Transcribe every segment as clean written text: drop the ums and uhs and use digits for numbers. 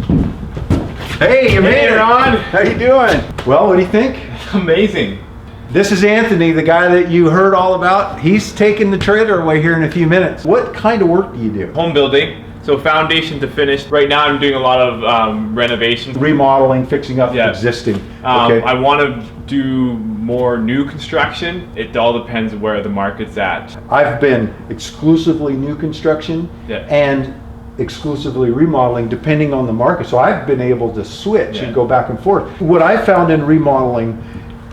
Hey, you made it, Ron. How you doing? Well, what do you think? Amazing. This is Anthony, the guy that you heard all about. He's taking the trailer away here in a few minutes. What kind of work do you do? Home building. So foundation to finish. Right now I'm doing a lot of renovations. Remodeling, fixing up existing. Okay. I want to do more new construction. It all depends where the market's at. I've been exclusively new construction and exclusively remodeling depending on the market. So I've been able to switch and go back and forth. What I found in remodeling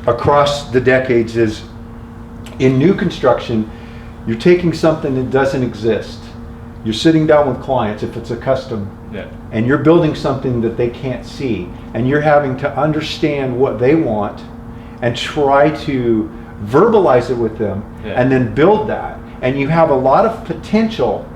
across the decades is in new construction, you're taking something that doesn't exist. You're sitting down with clients, if it's a custom, and you're building something that they can't see, and you're having to understand what they want and try to verbalize it with them and then build that. And you have a lot of potential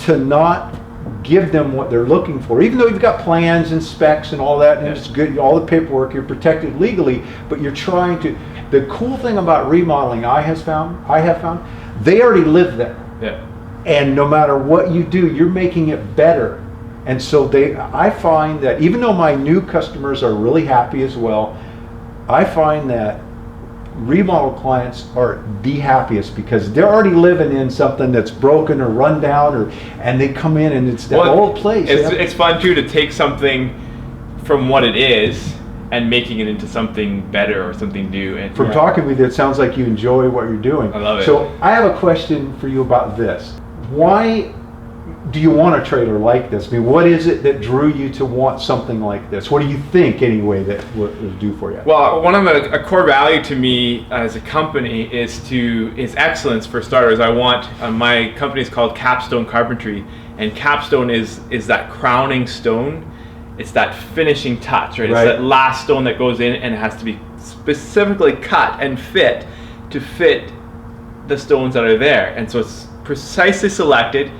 to not give them what they're looking for, even though you've got plans and specs and all that, and it's good, all the paperwork, you're protected legally, but you're trying to. The cool thing about remodeling I have found, they already live there. And no matter what you do, you're making it better. And so I find that even though my new customers are really happy as well, I find that remodel clients are the happiest because they're already living in something that's broken or run down, and they come in and it's that old place. It's fun too to take something from what it is and making it into something better or something new. And from talking with you, it sounds like you enjoy what you're doing. I love it. So I have a question for you about this. Why do you want a trailer like this? I mean, what is it that drew you to want something like this? What do you think, anyway, that would do for you? Well, one of a core value to me as a company is excellence. For starters, I want my company is called Capstone Carpentry, and capstone is that crowning stone. It's that finishing touch, right? It's that last stone that goes in, and it has to be specifically cut and fit to fit the stones that are there, and so it's precisely selected,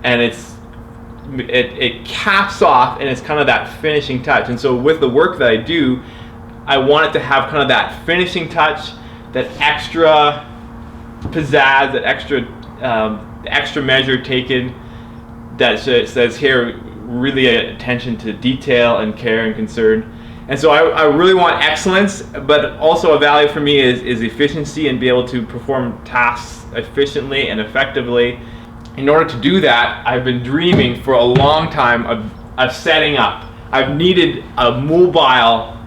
and it caps off, and it's kind of that finishing touch. And so with the work that I do, I want it to have kind of that finishing touch, that extra pizzazz, that extra measure taken, that says here really attention to detail and care and concern. And so I really want excellence, but also a value for me is efficiency and be able to perform tasks efficiently and effectively. In order to do that, I've been dreaming for a long time of setting up. I've needed a mobile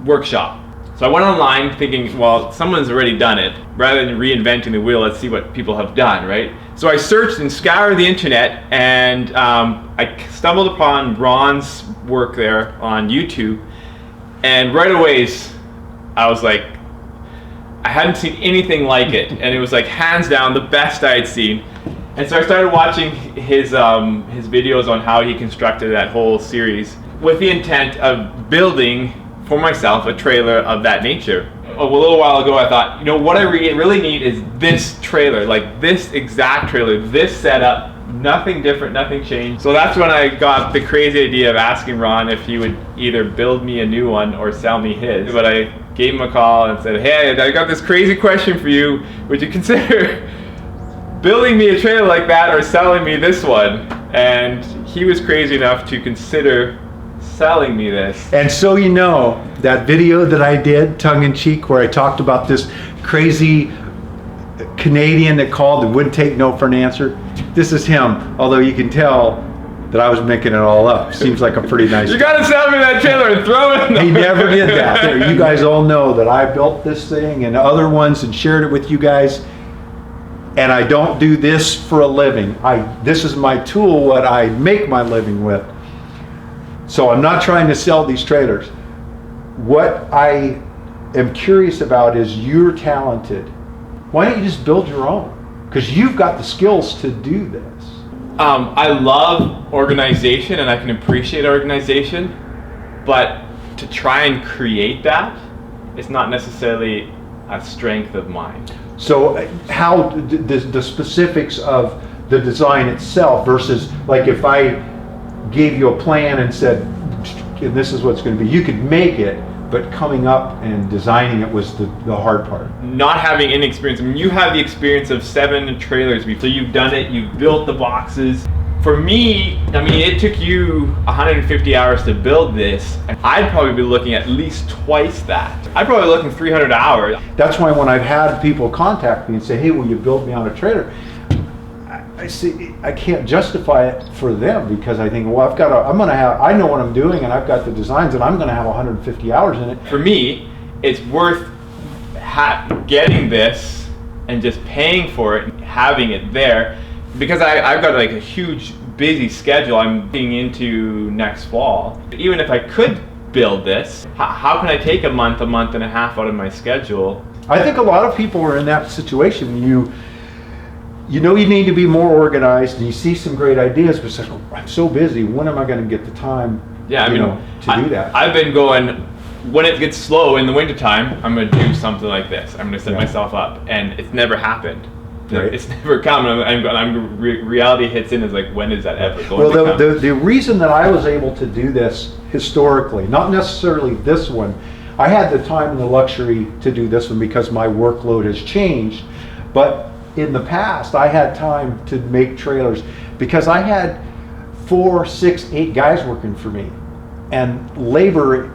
workshop. So I went online thinking, well, someone's already done it. Rather than reinventing the wheel, let's see what people have done, right? So I searched and scoured the internet, and I stumbled upon Ron's work there on YouTube, and right away I was like, I hadn't seen anything like it, and it was like hands down the best I had seen. And so I started watching his videos on how he constructed that whole series with the intent of building for myself a trailer of that nature. A little while ago I thought, you know, what I really need is this trailer, like this exact trailer, this setup, nothing different, nothing changed. So that's when I got the crazy idea of asking Ron if he would either build me a new one or sell me his. But I gave him a call and said, hey, I got this crazy question for you. Would you consider building me a trailer like that or selling me this one? And he was crazy enough to consider selling me this. And so you know, that video that I did, tongue-in-cheek, where I talked about this crazy Canadian that called and wouldn't take no for an answer, this is him, although you can tell that I was making it all up. Seems like a pretty nice You gotta sell me that trailer and throw it in there. He never did that. You guys all know that I built this thing and other ones and shared it with you guys, and I don't do this for a living. This is my tool, what I make my living with. So I'm not trying to sell these trailers. What I am curious about is you're talented. Why don't you just build your own? Because you've got the skills to do this. I love organization and I can appreciate organization, but to try and create that is not necessarily a strength of mine. So how the specifics of the design itself versus, like, if I gave you a plan and said, and this is what it's going to be, you could make it, but coming up and designing it was the hard part. Not having any experience. I mean, you have the experience of 7 trailers before. So you've done it, you've built the boxes. For me, I mean, it took you 150 hours to build this. I'd probably be looking at least twice that. I'd probably looking 300 hours. That's why when I've had people contact me and say, hey, will you build me on a trailer? I see, I can't justify it for them because I think, well, I know what I'm doing and I've got the designs and I'm gonna have 150 hours in it. For me, it's worth getting this and just paying for it, having it there, because I've got like a huge busy schedule I'm getting into next fall. Even if I could build this, how can I take a month and a half out of my schedule? I think a lot of people are in that situation. You know you need to be more organized and you see some great ideas, but it's like, oh, I'm so busy, when am I going to get the time to do that? I've been going, when it gets slow in the wintertime, I'm going to do something like this. I'm going to set myself up, and it's never happened. Right. It's never come. Reality hits in, is like, when is that ever going to come? The reason that I was able to do this historically, not necessarily this one, I had the time and the luxury to do this one because my workload has changed, but in the past I had time to make trailers because I had 4, 6, 8 guys working for me, and labor,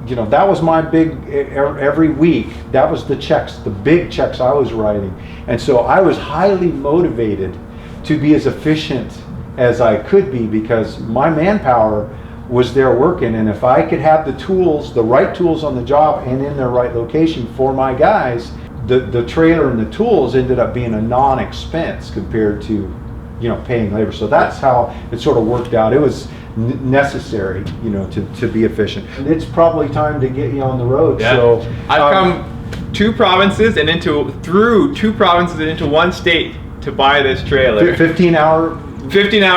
that was my big, every week, that was the checks, the big checks I was writing. And so I was highly motivated to be as efficient as I could be because my manpower was there working, and if I could have the tools, the right tools on the job and in their right location for my guys, the trailer and the tools ended up being a non-expense compared to paying labor. So that's how it sort of worked out. It was necessary, to be efficient. It's probably time to get you on the road. Yeah. So I've come through 2 provinces and into one state to buy this trailer. 15 hour,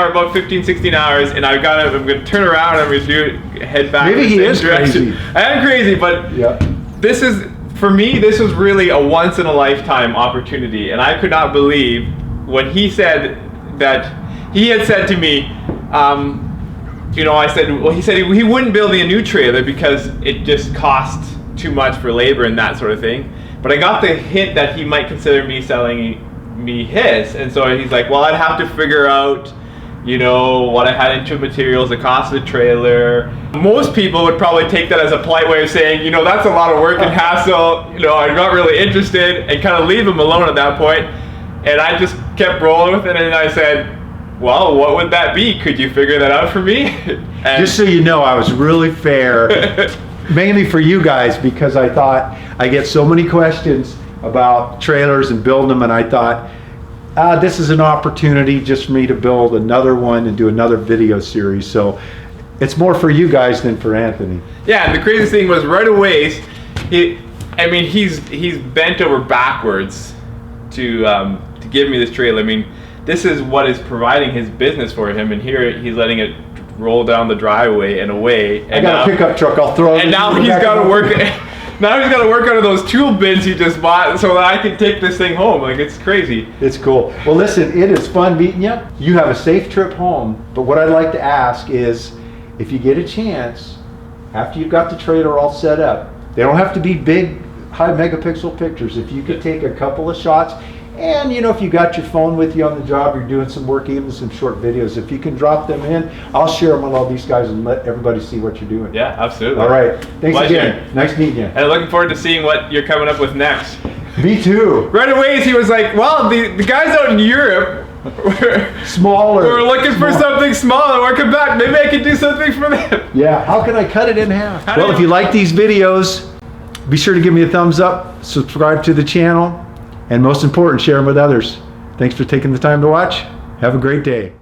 about 15, 16 hours, and I'm going to turn around and I'm going to head back. Maybe he is direction. crazy. I am crazy, but this is, for me, this was really a once in a lifetime opportunity, and I could not believe when he said that he had said to me, I said, well, he said he wouldn't build me a new trailer because it just cost too much for labor and that sort of thing. But I got the hint that he might consider me selling me his, and so he's like, well, I'd have to figure out, what I had into materials, the cost of the trailer. Most people would probably take that as a polite way of saying, that's a lot of work and hassle, I'm not really interested, and kind of leave him alone at that point. And I just kept rolling with it, and I said, well, what would that be? Could you figure that out for me? Just so you know, I was really fair, mainly for you guys, because I thought I get so many questions about trailers and building them, and I thought, this is an opportunity just for me to build another one and do another video series. So it's more for you guys than for Anthony. Yeah, and the craziest thing was right away, he's bent over backwards to give me this trailer. I mean, this is what is providing his business for him, and here he's letting it roll down the driveway and away. And I got a pickup truck, I'll throw it. And now he's got to work. Now he's got to work out of those tool bins he just bought so that I can take this thing home. Like, it's crazy. It's cool. Well, listen, it is fun meeting you. You have a safe trip home. But what I'd like to ask is, if you get a chance, after you've got the trailer all set up, they don't have to be big, high megapixel pictures. If you could take a couple of shots, and if you got your phone with you on the job, you're doing some work, even some short videos, if you can drop them in, I'll share them with all these guys and let everybody see what you're doing. Yeah, absolutely. All right. Thanks Pleasure. again. Nice meeting you. And looking forward to seeing what you're coming up with next. Me too. Right away, he was like, well, the guys out in Europe we're looking for something smaller. We're coming back. Maybe I can do something for them. Yeah, how can I cut it in half? Well, if you like these videos, be sure to give me a thumbs up, subscribe to the channel, and most important, share them with others. Thanks for taking the time to watch. Have a great day.